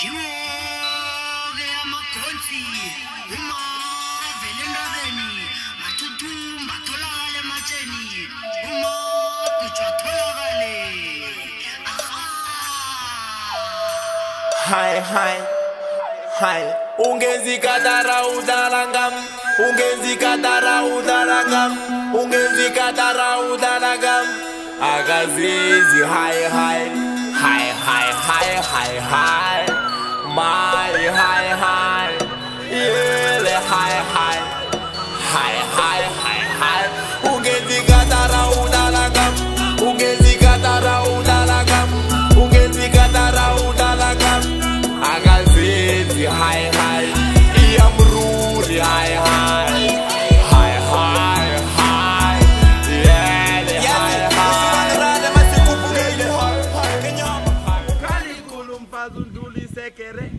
Kiwoge amakhonsi uma vele endabeni mathuthumba tholakale matsheni uma kutsha tholakale Hi ungenzi katara udalangam ungenzi katara udalangam ungenzi katara udalangam agazizi hi my yele hi ungenzi katara udalangam ungenzi katara udalangam ungenzi katara udalangam agazizi hi iyamruri hi yele Kali kulumfazu nduli sekere.